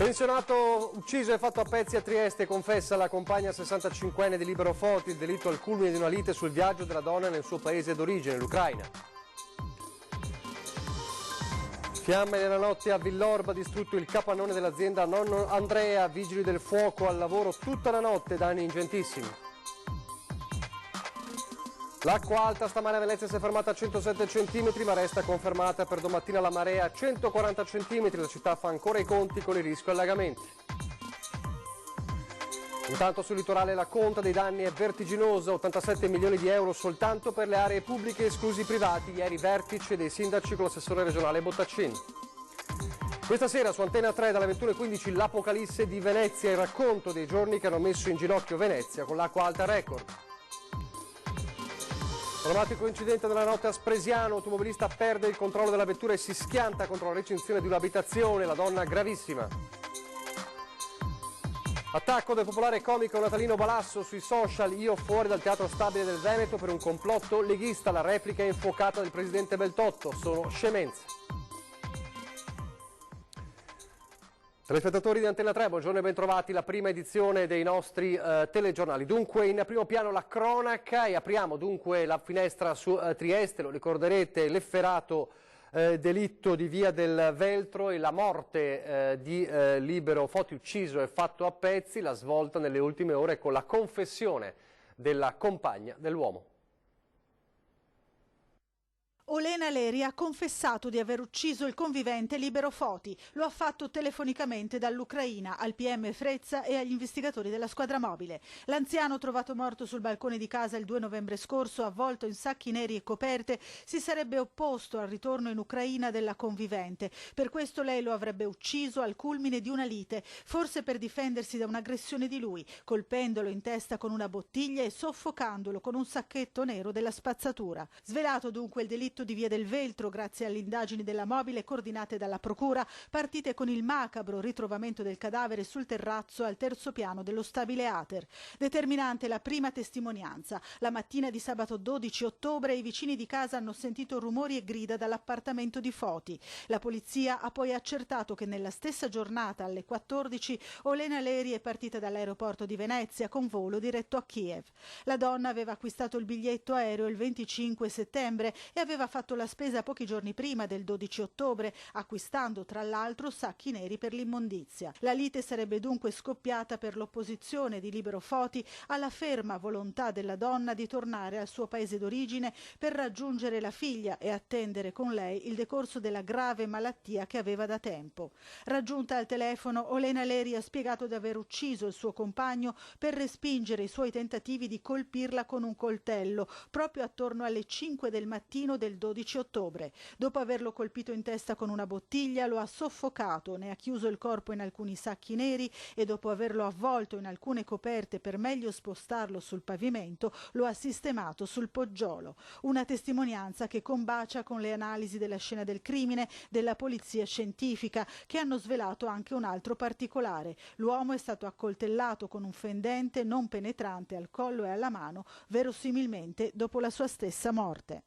Pensionato ucciso e fatto a pezzi a Trieste, confessa la compagna 65enne di Libero Foti il delitto al culmine di una lite sul viaggio della donna nel suo paese d'origine, l'Ucraina. Fiamme nella notte a Villorba, distrutto il capannone dell'azienda Nonno Andrea, vigili del fuoco al lavoro tutta la notte, danni ingentissimi. L'acqua alta stamane a Venezia si è fermata a 107 cm, ma resta confermata per domattina la marea a 140 cm. La città fa ancora i conti con il rischio allagamenti. Intanto sul litorale la conta dei danni è vertiginosa, 87 milioni di euro soltanto per le aree pubbliche, esclusi i privati. Ieri vertice dei sindaci con l'assessore regionale Bottaccini. Questa sera su Antena 3 dalle 21:15 l'Apocalisse di Venezia, il racconto dei giorni che hanno messo in ginocchio Venezia con l'acqua alta record. Drammatico incidente della notte a Spresiano, automobilista perde il controllo della vettura e si schianta contro la recinzione di un'abitazione, la donna gravissima. Attacco del popolare comico Natalino Balasso sui social, io fuori dal Teatro Stabile del Veneto per un complotto leghista, la replica infuocata del presidente Beltotto, sono scemenze. Telespettatori di Antena 3, buongiorno e bentrovati, la prima edizione dei nostri telegiornali. Dunque in primo piano la cronaca e apriamo dunque la finestra su Trieste, lo ricorderete, l'efferato delitto di Via del Veltro e la morte di Libero Foti ucciso e fatto a pezzi, la svolta nelle ultime ore con la confessione della compagna dell'uomo. Olena Leri ha confessato di aver ucciso il convivente Libero Foti. Lo ha fatto telefonicamente dall'Ucraina al PM Frezza e agli investigatori della squadra mobile. L'anziano, trovato morto sul balcone di casa il 2 novembre scorso, avvolto in sacchi neri e coperte, si sarebbe opposto al ritorno in Ucraina della convivente. Per questo lei lo avrebbe ucciso al culmine di una lite, forse per difendersi da un'aggressione di lui, colpendolo in testa con una bottiglia e soffocandolo con un sacchetto nero della spazzatura. Svelato dunque il delitto di Via del Veltro grazie alle indagini della mobile coordinate dalla procura, partite con il macabro ritrovamento del cadavere sul terrazzo al terzo piano dello stabile Ater. Determinante la prima testimonianza. La mattina di sabato 12 ottobre i vicini di casa hanno sentito rumori e grida dall'appartamento di Foti. La polizia ha poi accertato che nella stessa giornata alle 14 Olena Leri è partita dall'aeroporto di Venezia con volo diretto a Kiev. La donna aveva acquistato il biglietto aereo il 25 settembre e aveva fatto la spesa pochi giorni prima del 12 ottobre, acquistando tra l'altro sacchi neri per l'immondizia. La lite sarebbe dunque scoppiata per l'opposizione di Libero Foti alla ferma volontà della donna di tornare al suo paese d'origine per raggiungere la figlia e attendere con lei il decorso della grave malattia che aveva da tempo. Raggiunta al telefono, Olena Leri ha spiegato di aver ucciso il suo compagno per respingere i suoi tentativi di colpirla con un coltello proprio attorno alle 5 del mattino del 12 ottobre. Dopo averlo colpito in testa con una bottiglia, lo ha soffocato, ne ha chiuso il corpo in alcuni sacchi neri e dopo averlo avvolto in alcune coperte per meglio spostarlo sul pavimento, lo ha sistemato sul poggiolo. Una testimonianza che combacia con le analisi della scena del crimine della polizia scientifica, che hanno svelato anche un altro particolare. L'uomo è stato accoltellato con un fendente non penetrante al collo e alla mano, verosimilmente dopo la sua stessa morte.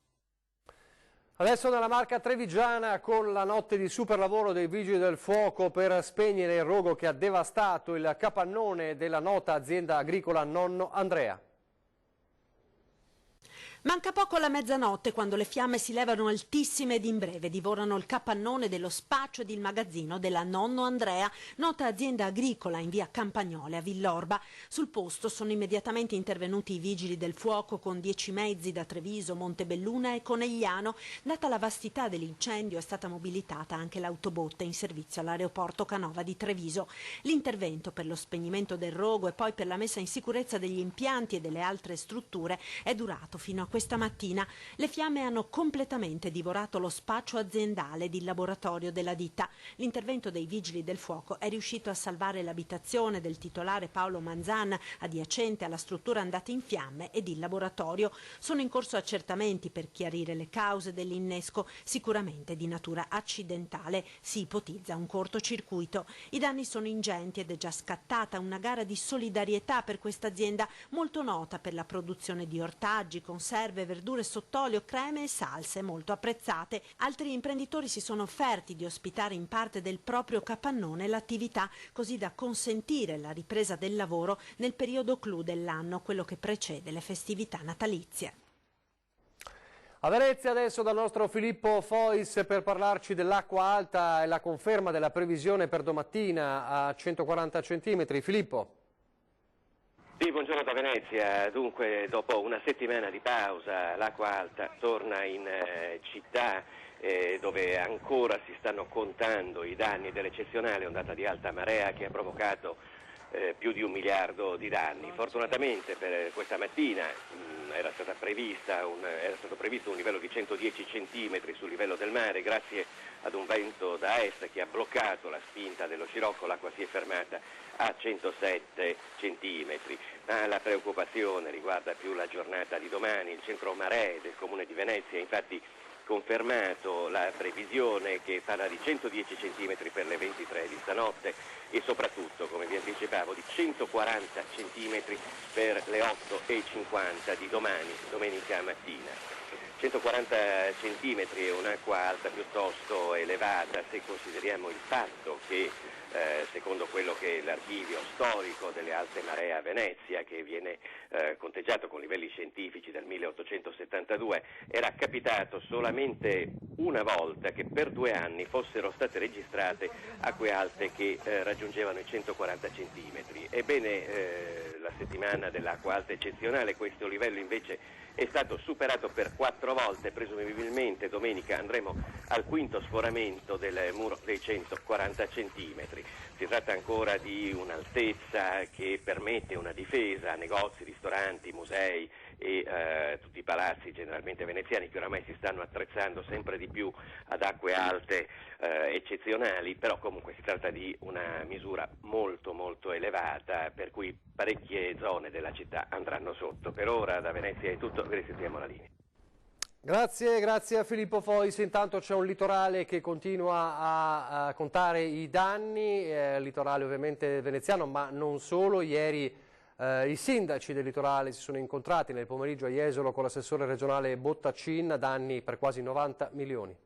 Adesso nella Marca trevigiana con la notte di superlavoro dei Vigili del Fuoco per spegnere il rogo che ha devastato il capannone della nota azienda agricola Nonno Andrea. Manca poco alla mezzanotte quando le fiamme si levano altissime ed in breve divorano il capannone dello spaccio ed il magazzino della Nonno Andrea, nota azienda agricola in via Campagnole a Villorba. Sul posto sono immediatamente intervenuti i vigili del fuoco con 10 mezzi da Treviso, Montebelluna e Conegliano. Data la vastità dell'incendio è stata mobilitata anche l'autobotte in servizio all'aeroporto Canova di Treviso. L'intervento per lo spegnimento del rogo e poi per la messa in sicurezza degli impianti e delle altre strutture è durato fino a questa mattina. Le fiamme hanno completamente divorato lo spaccio aziendale ed il laboratorio della ditta. L'intervento dei vigili del fuoco è riuscito a salvare l'abitazione del titolare Paolo Manzan, adiacente alla struttura andata in fiamme, ed il laboratorio. Sono in corso accertamenti per chiarire le cause dell'innesco, sicuramente di natura accidentale. Si ipotizza un cortocircuito. I danni sono ingenti ed è già scattata una gara di solidarietà per questa azienda molto nota per la produzione di ortaggi, conserve conserve, verdure sott'olio, creme e salse molto apprezzate. Altri imprenditori si sono offerti di ospitare in parte del proprio capannone l'attività, così da consentire la ripresa del lavoro nel periodo clou dell'anno, quello che precede le festività natalizie. A Venezia adesso dal nostro Filippo Fois per parlarci dell'acqua alta e la conferma della previsione per domattina a 140 centimetri. Filippo. Sì, buongiorno da Venezia. Dunque, dopo una settimana di pausa, l'acqua alta torna in città dove ancora si stanno contando i danni dell'eccezionale ondata di alta marea che ha provocato più di 1 miliardo di danni. Fortunatamente per questa mattina era stato previsto un livello di 110 centimetri sul livello del mare. Grazie ad un vento da est che ha bloccato la spinta dello scirocco, l'acqua si è fermata a 107 centimetri. Ma la preoccupazione riguarda più la giornata di domani. Il centro maree del Comune di Venezia infatti confermato la previsione che parla di 110 centimetri per le 23 di stanotte e soprattutto, come vi anticipavo, di 140 centimetri per le 8:50 di domani, domenica mattina. 140 centimetri è un'acqua alta piuttosto elevata se consideriamo il fatto che secondo quello che è l'archivio storico delle alte maree a Venezia, che viene conteggiato con livelli scientifici dal 1872, era capitato solamente una volta che per 2 anni fossero state registrate acque alte che raggiungevano i 140 centimetri. Ebbene, la settimana dell'acqua alta eccezionale questo livello invece è stato superato per 4 volte, presumibilmente domenica andremo al quinto sforamento del muro dei 140 centimetri. Si tratta ancora di un'altezza che permette una difesa a negozi, ristoranti, musei e tutti i palazzi generalmente veneziani che oramai si stanno attrezzando sempre di più ad acque alte eccezionali, però comunque si tratta di una misura molto molto elevata per cui parecchie zone della città andranno sotto. Per ora da Venezia è tutto, risentiamo la linea. Grazie a Filippo Fois. Intanto c'è un litorale che continua a contare i danni, il litorale ovviamente veneziano, ma non solo. Ieri i sindaci del litorale si sono incontrati nel pomeriggio a Jesolo con l'assessore regionale Bottacin, danni per quasi 90 milioni.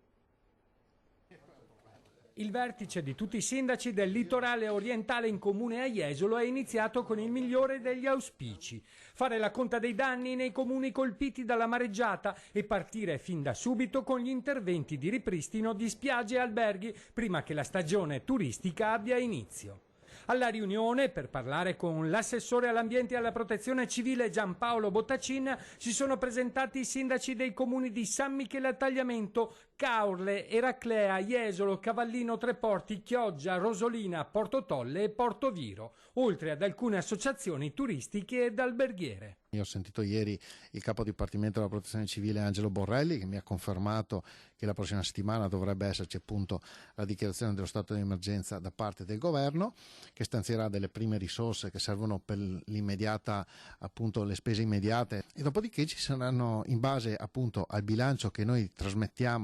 Il vertice di tutti i sindaci del litorale orientale in comune a Jesolo è iniziato con il migliore degli auspici: fare la conta dei danni nei comuni colpiti dalla mareggiata e partire fin da subito con gli interventi di ripristino di spiagge e alberghi prima che la stagione turistica abbia inizio. Alla riunione, per parlare con l'assessore all'ambiente e alla protezione civile Giampaolo Bottacin, si sono presentati i sindaci dei comuni di San Michele al Tagliamento, Caorle, Eraclea, Jesolo, Cavallino Treporti, Chioggia, Rosolina, Portotolle e Portoviro, oltre ad alcune associazioni turistiche ed alberghiere. Io ho sentito ieri il capo dipartimento della protezione civile Angelo Borrelli, che mi ha confermato che la prossima settimana dovrebbe esserci appunto la dichiarazione dello stato di emergenza da parte del governo, che stanzierà delle prime risorse che servono per l'immediata, appunto le spese immediate, e dopodiché ci saranno, in base appunto al bilancio che noi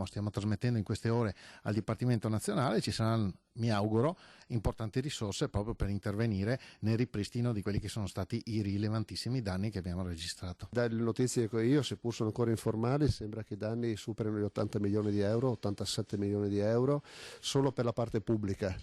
stiamo trasmettendo in queste ore al Dipartimento Nazionale, ci saranno, mi auguro, importanti risorse proprio per intervenire nel ripristino di quelli che sono stati i rilevantissimi danni che abbiamo registrato. Dalle notizie che ho io, seppur sono ancora informali, sembra che i danni superino gli 80 milioni di euro, 87 milioni di euro solo per la parte pubblica.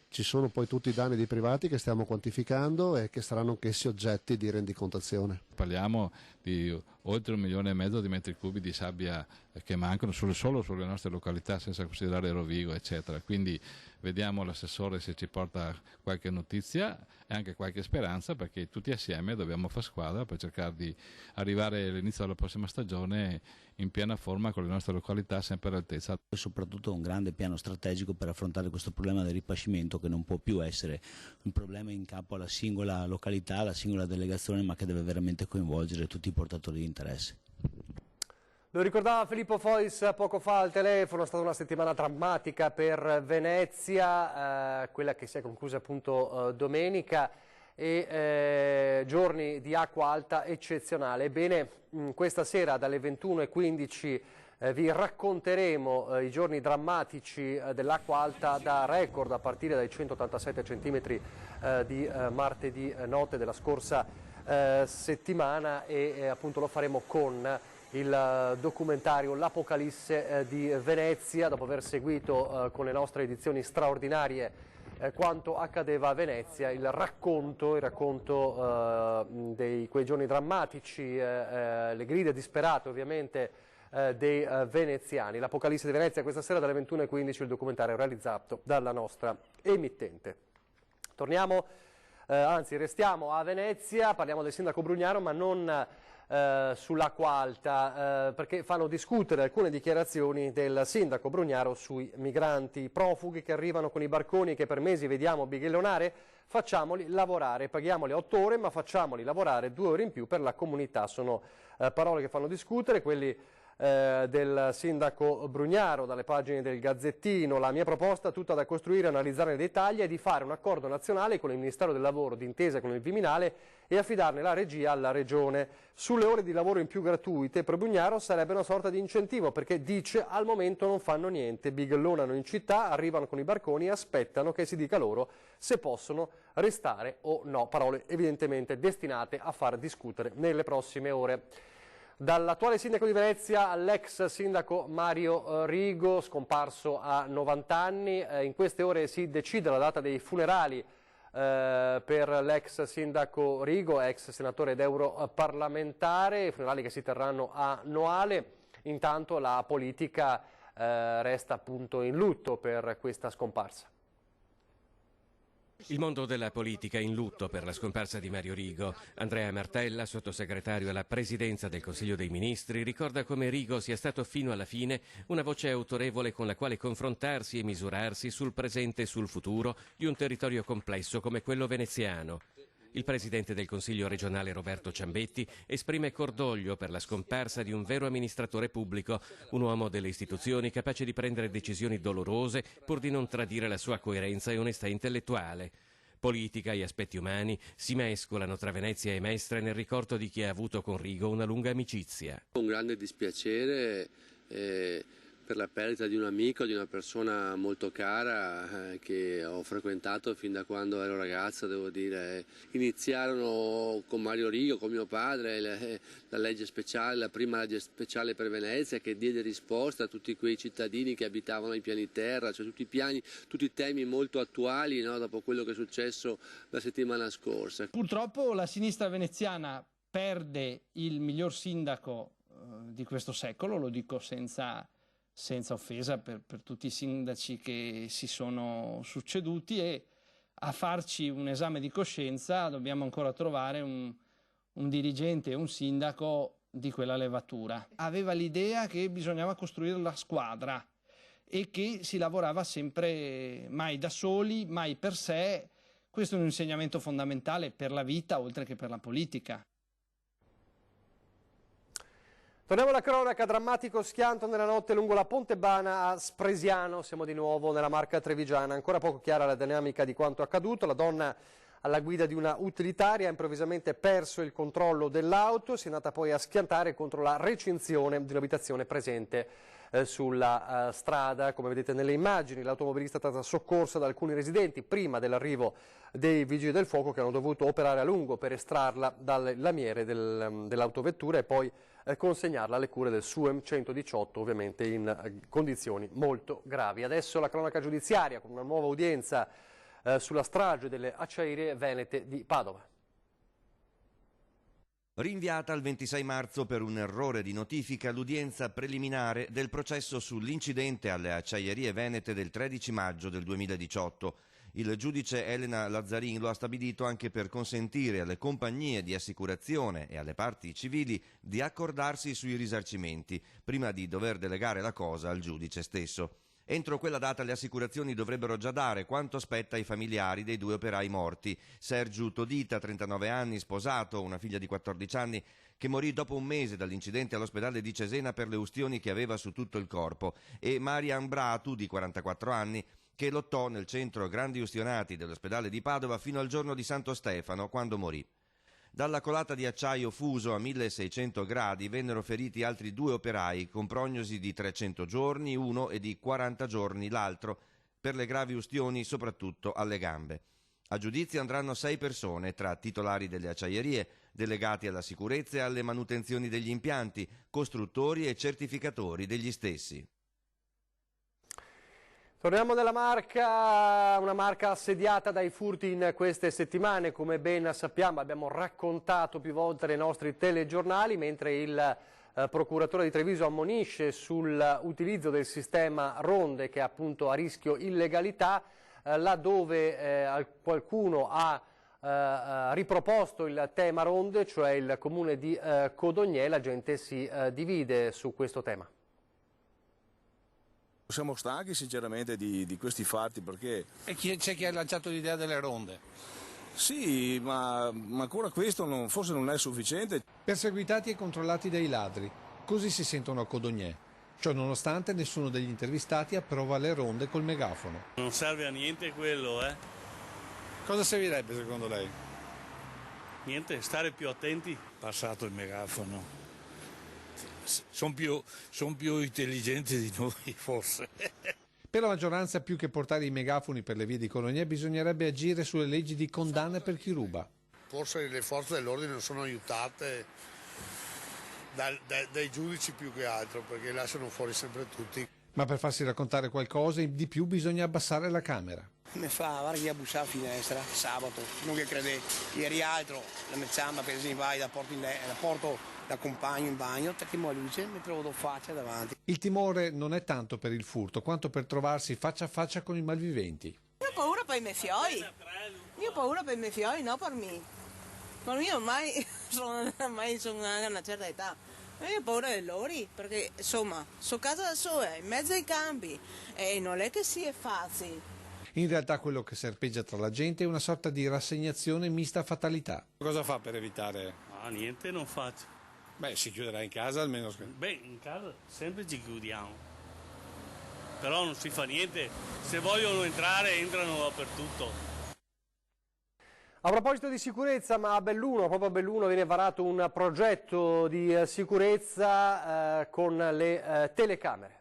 Ci sono poi tutti i danni di privati che stiamo quantificando e che saranno anch'essi oggetti di rendicontazione. Parliamo di oltre 1,5 milioni di metri cubi di sabbia che mancano solo sulle nostre località, senza considerare Rovigo eccetera. Quindi vediamo l'assessore se ci porta qualche notizia e anche qualche speranza, perché tutti assieme dobbiamo fare squadra per cercare di arrivare all'inizio della prossima stagione in piena forma con le nostre località sempre all'altezza. E soprattutto un grande piano strategico per affrontare questo problema del ripascimento, che non può più essere un problema in capo alla singola località, alla singola delegazione, ma che deve veramente coinvolgere tutti i portatori di interesse. Lo ricordava Filippo Fois poco fa al telefono, è stata una settimana drammatica per Venezia, quella che si è conclusa appunto domenica, e giorni di acqua alta eccezionale. Ebbene, questa sera dalle 21:15 vi racconteremo i giorni drammatici dell'acqua alta da record, a partire dai 187 centimetri di martedì notte della scorsa settimana, e appunto lo faremo con il documentario L'Apocalisse di Venezia, dopo aver seguito con le nostre edizioni straordinarie quanto accadeva a Venezia, il racconto di quei giorni drammatici, le grida disperate ovviamente dei veneziani. L'Apocalisse di Venezia questa sera dalle 21:15, il documentario realizzato dalla nostra emittente. Restiamo a Venezia, parliamo del sindaco Brugnaro, ma non sull'acqua alta, perché fanno discutere alcune dichiarazioni del sindaco Brugnaro sui migranti profughi che arrivano con i barconi che per mesi vediamo bighellonare. Facciamoli lavorare, paghiamoli 8 ore ma facciamoli lavorare 2 ore in più per la comunità. Sono parole che fanno discutere, quelli del sindaco Brugnaro, dalle pagine del Gazzettino. La mia proposta, tutta da costruire e analizzare nei dettagli, è di fare un accordo nazionale con il Ministero del Lavoro d'intesa con il Viminale e affidarne la regia alla Regione. Sulle ore di lavoro in più gratuite per Brugnaro sarebbe una sorta di incentivo, perché dice al momento non fanno niente, bighellonano in città, arrivano con i barconi e aspettano che si dica loro se possono restare o no. Parole evidentemente destinate a far discutere nelle prossime ore. Dall'attuale sindaco di Venezia all'ex sindaco Mario Rigo, scomparso a 90 anni. In queste ore si decide la data dei funerali per l'ex sindaco Rigo, ex senatore ed europarlamentare, funerali che si terranno a Noale. Intanto la politica resta appunto in lutto per questa scomparsa. Il mondo della politica è in lutto per la scomparsa di Mario Rigo. Andrea Martella, sottosegretario alla Presidenza del Consiglio dei Ministri, ricorda come Rigo sia stato fino alla fine una voce autorevole con la quale confrontarsi e misurarsi sul presente e sul futuro di un territorio complesso come quello veneziano. Il Presidente del Consiglio regionale Roberto Ciambetti esprime cordoglio per la scomparsa di un vero amministratore pubblico, un uomo delle istituzioni capace di prendere decisioni dolorose pur di non tradire la sua coerenza e onestà intellettuale. Politica e aspetti umani si mescolano tra Venezia e Mestre nel ricordo di chi ha avuto con Rigo una lunga amicizia. Un grande dispiacere per la perdita di un amico, di una persona molto cara che ho frequentato fin da quando ero ragazzo, devo dire. Iniziarono con Mario Rigo, con mio padre, la legge speciale, la prima legge speciale per Venezia, che diede risposta a tutti quei cittadini che abitavano ai piani terra, cioè tutti i piani, tutti i temi molto attuali, no, dopo quello che è successo la settimana scorsa. Purtroppo la sinistra veneziana perde il miglior sindaco di questo secolo, lo dico senza offesa per tutti i sindaci che si sono succeduti, e a farci un esame di coscienza dobbiamo ancora trovare un dirigente e un sindaco di quella levatura. Aveva l'idea che bisognava costruire la squadra e che si lavorava sempre mai da soli, mai per sé. Questo è un insegnamento fondamentale per la vita oltre che per la politica. Torniamo alla cronaca, drammatico schianto nella notte lungo la Pontebana a Spresiano, siamo di nuovo nella Marca trevigiana, ancora poco chiara la dinamica di quanto accaduto. La donna alla guida di una utilitaria ha improvvisamente perso il controllo dell'auto, si è andata poi a schiantare contro la recinzione di un'abitazione presente sulla strada. Come vedete nelle immagini, l'automobilista è stata soccorsa da alcuni residenti prima dell'arrivo dei vigili del fuoco, che hanno dovuto operare a lungo per estrarla dalle lamiere dell'autovettura e poi consegnarla alle cure del SUEM 118, ovviamente in condizioni molto gravi. Adesso la cronaca giudiziaria con una nuova udienza sulla strage delle acciaierie venete di Padova. Rinviata al 26 marzo per un errore di notifica l'udienza preliminare del processo sull'incidente alle acciaierie venete del 13 maggio del 2018. Il giudice Elena Lazzarin lo ha stabilito anche per consentire alle compagnie di assicurazione e alle parti civili di accordarsi sui risarcimenti, prima di dover delegare la cosa al giudice stesso. Entro quella data le assicurazioni dovrebbero già dare quanto spetta ai familiari dei 2 operai morti. Sergiu Todita, 39 anni, sposato, una figlia di 14 anni, che morì dopo un mese dall'incidente all'ospedale di Cesena per le ustioni che aveva su tutto il corpo, e Marian Bratu, di 44 anni, che lottò nel centro grandi ustionati dell'ospedale di Padova fino al giorno di Santo Stefano, quando morì. Dalla colata di acciaio fuso a 1600 gradi vennero feriti altri 2 operai, con prognosi di 300 giorni uno e di 40 giorni l'altro, per le gravi ustioni soprattutto alle gambe. A giudizio andranno 6 persone, tra titolari delle acciaierie, delegati alla sicurezza e alle manutenzioni degli impianti, costruttori e certificatori degli stessi. Torniamo nella Marca, una Marca assediata dai furti in queste settimane, come ben sappiamo, abbiamo raccontato più volte nei nostri telegiornali, mentre il procuratore di Treviso ammonisce sull'utilizzo del sistema ronde che è appunto a rischio illegalità, laddove qualcuno ha riproposto il tema ronde, cioè il comune di Codognè, la gente si divide su questo tema. Siamo stanchi sinceramente di questi fatti perché... E c'è chi ha lanciato l'idea delle ronde? Sì, ma ancora questo forse non è sufficiente. Perseguitati e controllati dai ladri, così si sentono a Codognè. Ciò nonostante nessuno degli intervistati approva le ronde col megafono. Non serve a niente quello, eh? Cosa servirebbe secondo lei? Niente, stare più attenti. Passato il megafono. Sono più intelligenti di noi, forse. Per la maggioranza, più che portare i megafoni per le vie di Codognè, bisognerebbe agire sulle leggi di condanna per chi ruba. Forse le forze dell'ordine non sono aiutate dai giudici più che altro, perché lasciano fuori sempre tutti. Ma per farsi raccontare qualcosa di più bisogna abbassare la camera. Mi fa, guarda che ha bussato a finestra, sabato, non che crede, ieri altro, la mezz'amba per esempio vai da porto da compagno in bagno, che mo luce mi trovo faccia davanti. Il timore non è tanto per il furto, quanto per trovarsi faccia a faccia con i malviventi. Io ho paura per i miei fioi, non per me. Per me ormai sono anche una certa età. Io ho paura di loro, perché insomma, sono casa da sola, in mezzo ai campi, e non è che sia facile. In realtà quello che serpeggia tra la gente è una sorta di rassegnazione mista a fatalità. Cosa fa per evitare? Ah, niente non faccio. Beh, si chiuderà in casa almeno. Beh, in casa sempre ci chiudiamo. Però non si fa niente. Se vogliono entrare, entrano dappertutto. A proposito di sicurezza, ma proprio a Belluno viene varato un progetto di sicurezza con le telecamere.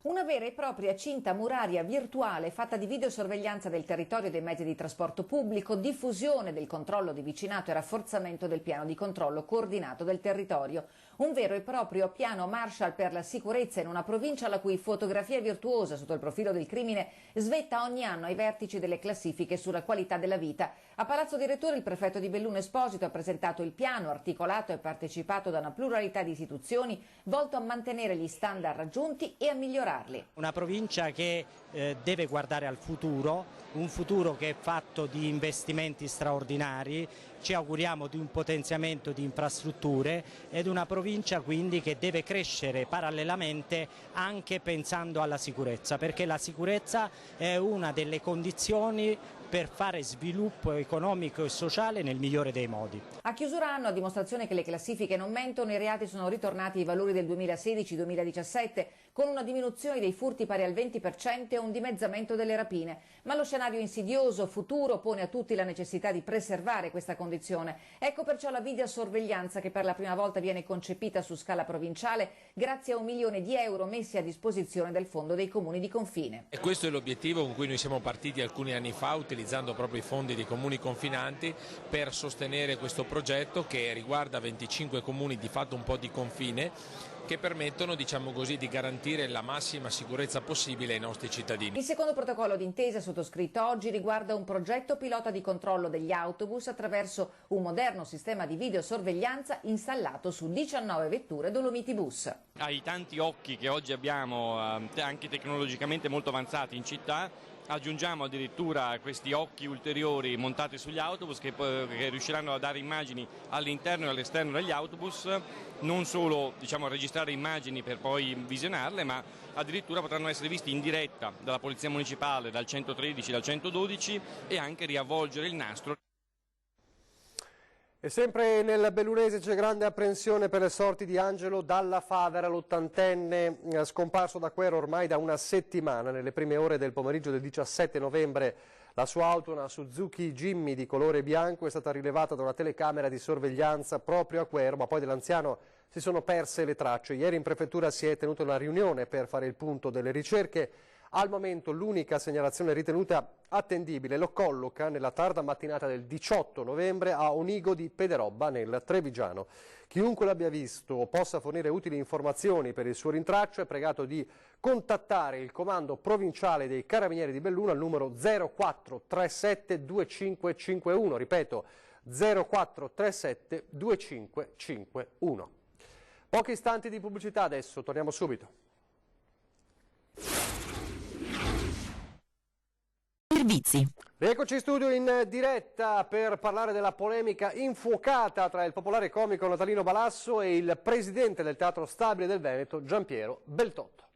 Una vera e propria cinta muraria virtuale fatta di videosorveglianza del territorio e dei mezzi di trasporto pubblico, diffusione del controllo di vicinato e rafforzamento del piano di controllo coordinato del territorio. Un vero e proprio piano Marshall per la sicurezza in una provincia la cui fotografia virtuosa sotto il profilo del crimine svetta ogni anno ai vertici delle classifiche sulla qualità della vita. A Palazzo Direttore il prefetto di Belluno Esposito ha presentato il piano articolato e partecipato da una pluralità di istituzioni volto a mantenere gli standard raggiunti e a migliorarli. Una provincia che deve guardare al futuro, un futuro che è fatto di investimenti straordinari, ci auguriamo di un potenziamento di infrastrutture ed una provincia quindi che deve crescere parallelamente anche pensando alla sicurezza, perché la sicurezza è una delle condizioni per fare sviluppo economico e sociale nel migliore dei modi. A chiusura anno, a dimostrazione che le classifiche non mentono, i reati sono ritornati ai valori del 2016-2017, con una diminuzione dei furti pari al 20% e un dimezzamento delle rapine. Ma lo scenario insidioso futuro pone a tutti la necessità di preservare questa condizione. Ecco perciò la videosorveglianza che per la prima volta viene concepita su scala provinciale grazie a 1 milione di euro messi a disposizione del Fondo dei Comuni di Confine. E questo è l'obiettivo con cui noi siamo partiti alcuni anni fa, utilizzando proprio i fondi dei comuni confinanti per sostenere questo progetto che riguarda 25 comuni di fatto un po' di confine, che permettono, diciamo così, di garantire la massima sicurezza possibile ai nostri cittadini. Il secondo protocollo d'intesa sottoscritto oggi riguarda un progetto pilota di controllo degli autobus attraverso un moderno sistema di videosorveglianza installato su 19 vetture Dolomiti Bus. Ai tanti occhi che oggi abbiamo, anche tecnologicamente molto avanzati in città, aggiungiamo addirittura questi occhi ulteriori montati sugli autobus che riusciranno a dare immagini all'interno e all'esterno degli autobus, non solo a registrare immagini per poi visionarle, ma addirittura potranno essere visti in diretta dalla Polizia Municipale, dal 113, dal 112 e anche riavvolgere il nastro. E sempre nel bellunese c'è grande apprensione per le sorti di Angelo Dalla Favera, l'80enne scomparso da Quero ormai da una settimana. Nelle prime ore del pomeriggio del 17 novembre la sua auto, una Suzuki Jimmy di colore bianco, è stata rilevata da una telecamera di sorveglianza proprio a Quero, ma poi dell'anziano si sono perse le tracce. Ieri in prefettura si è tenuta una riunione per fare il punto delle ricerche. Al momento l'unica segnalazione ritenuta attendibile lo colloca nella tarda mattinata del 18 novembre a Onigo di Pederobba nel Trevigiano. Chiunque l'abbia visto o possa fornire utili informazioni per il suo rintraccio è pregato di contattare il comando provinciale dei Carabinieri di Belluno al numero 0437 2551, ripeto 0437 2551. Pochi istanti di pubblicità adesso, torniamo subito. Servizi. Rieccoci in studio in diretta per parlare della polemica infuocata tra il popolare comico Natalino Balasso e il presidente del Teatro Stabile del Veneto, Giampiero Beltotto.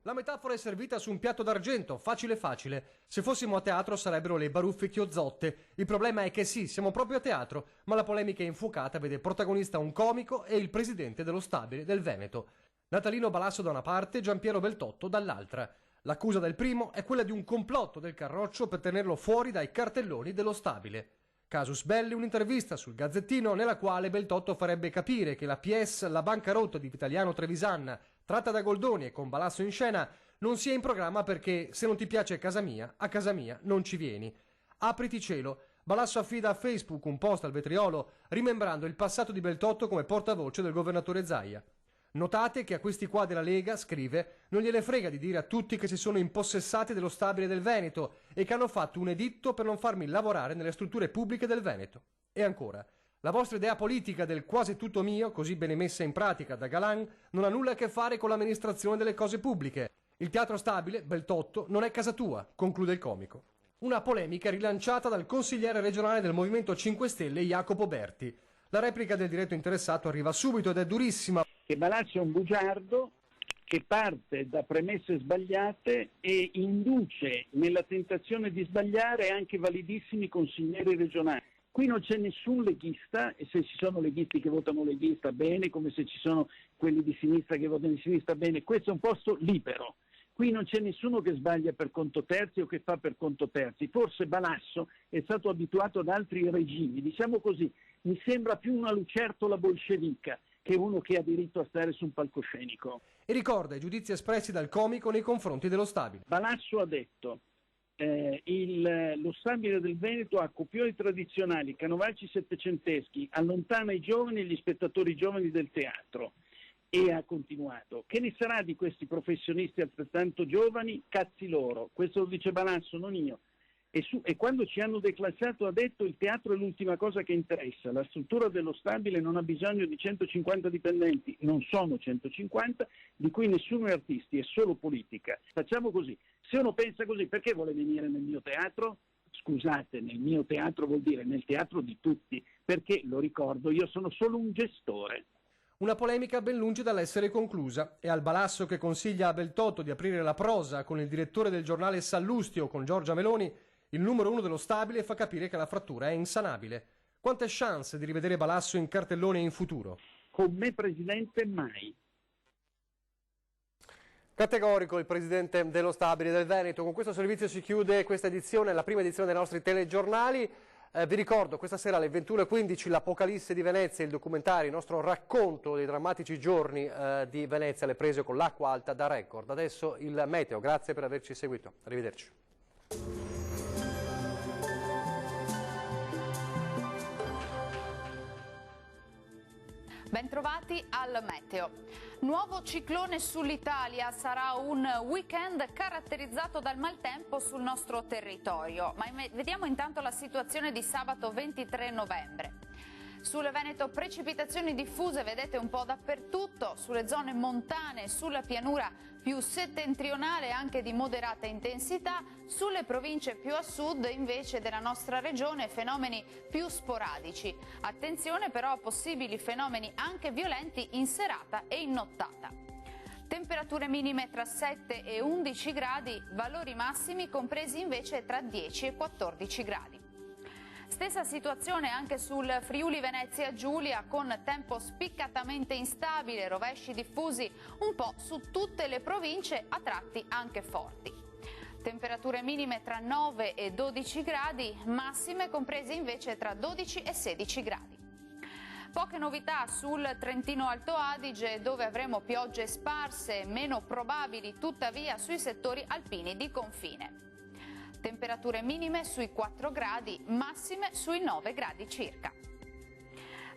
La metafora è servita su un piatto d'argento, facile facile. Se fossimo a teatro sarebbero le baruffe chiozzotte. Il problema è che sì, siamo proprio a teatro, ma la polemica infuocata vede protagonista un comico e il presidente dello Stabile del Veneto. Natalino Balasso da una parte, Giampiero Beltotto dall'altra. L'accusa del primo è quella di un complotto del Carroccio per tenerlo fuori dai cartelloni dello Stabile. Casus belli, un'intervista sul Gazzettino nella quale Beltotto farebbe capire che la PS La bancarotta di Vitaliano Trevisan, tratta da Goldoni e con Balasso in scena, non sia in programma perché se non ti piace casa mia, a casa mia non ci vieni. Apriti cielo. Balasso affida a Facebook un post al vetriolo rimembrando il passato di Beltotto come portavoce del governatore Zaia. Notate che a questi qua della Lega, scrive, non gliene frega di dire a tutti che si sono impossessati dello Stabile del Veneto e che hanno fatto un editto per non farmi lavorare nelle strutture pubbliche del Veneto. E ancora, la vostra idea politica del quasi tutto mio, così bene messa in pratica da Galan, non ha nulla a che fare con l'amministrazione delle cose pubbliche. Il Teatro Stabile, Beltotto, non è casa tua, conclude il comico. Una polemica rilanciata dal consigliere regionale del Movimento 5 Stelle Jacopo Berti. La replica del diretto interessato arriva subito ed è durissima. Che Balasso è un bugiardo che parte da premesse sbagliate e induce nella tentazione di sbagliare anche validissimi consiglieri regionali. Qui non c'è nessun leghista, e se ci sono leghisti che votano leghista bene, come se ci sono quelli di sinistra che votano di sinistra bene, questo è un posto libero. Qui non c'è nessuno che sbaglia per conto terzi o che fa per conto terzi. Forse Balasso è stato abituato ad altri regimi, diciamo così, mi sembra più una lucertola bolscevica che uno che ha diritto a stare su un palcoscenico. E ricorda i giudizi espressi dal comico nei confronti dello Stabile. Balasso ha detto lo Stabile del Veneto ha copioni tradizionali, canovacci settecenteschi, allontana i giovani e gli spettatori giovani del teatro. E ha continuato, che ne sarà di questi professionisti altrettanto giovani? Cazzi loro, questo lo dice Balasso, non io. E quando ci hanno declassato ha detto il teatro è l'ultima cosa che interessa, la struttura dello Stabile non ha bisogno di 150 dipendenti, non sono 150, di cui nessuno è artisti, è solo politica. Facciamo così, se uno pensa così perché vuole venire nel mio teatro? Scusate, nel mio teatro vuol dire nel teatro di tutti, perché, lo ricordo, io sono solo un gestore. Una polemica ben lungi dall'essere conclusa e al Balasso che consiglia a Beltotto di aprire la prosa con il direttore del giornale Sallustio, con Giorgia Meloni, il numero uno dello Stabile fa capire che la frattura è insanabile. Quante chance di rivedere Balasso in cartellone in futuro? Con me presidente mai. Categorico il presidente dello Stabile del Veneto. Con questo servizio si chiude questa edizione, la prima edizione dei nostri telegiornali. Vi ricordo, questa sera alle 21:15 l'Apocalisse di Venezia, il documentario, il nostro racconto dei drammatici giorni di Venezia, le prese con l'acqua alta da record. Adesso il meteo, grazie per averci seguito. Arrivederci. Bentrovati al meteo. Nuovo ciclone sull'Italia, sarà un weekend caratterizzato dal maltempo sul nostro territorio, ma vediamo intanto la situazione di sabato 23 novembre. Sul Veneto precipitazioni diffuse, vedete un po' dappertutto, sulle zone montane, sulla pianura più settentrionale anche di moderata intensità, sulle province più a sud invece della nostra regione fenomeni più sporadici. Attenzione però a possibili fenomeni anche violenti in serata e in nottata. Temperature minime tra 7 e 11 gradi, valori massimi compresi invece tra 10 e 14 gradi. Stessa situazione anche sul Friuli Venezia Giulia, con tempo spiccatamente instabile, rovesci diffusi un po' su tutte le province, a tratti anche forti. Temperature minime tra 9 e 12 gradi, massime comprese invece tra 12 e 16 gradi. Poche novità sul Trentino Alto Adige, dove avremo piogge sparse, meno probabili tuttavia sui settori alpini di confine. Temperature minime sui 4 gradi, massime sui 9 gradi circa.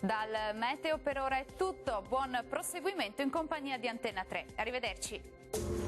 Dal meteo per ora è tutto, buon proseguimento in compagnia di Antenna 3. Arrivederci.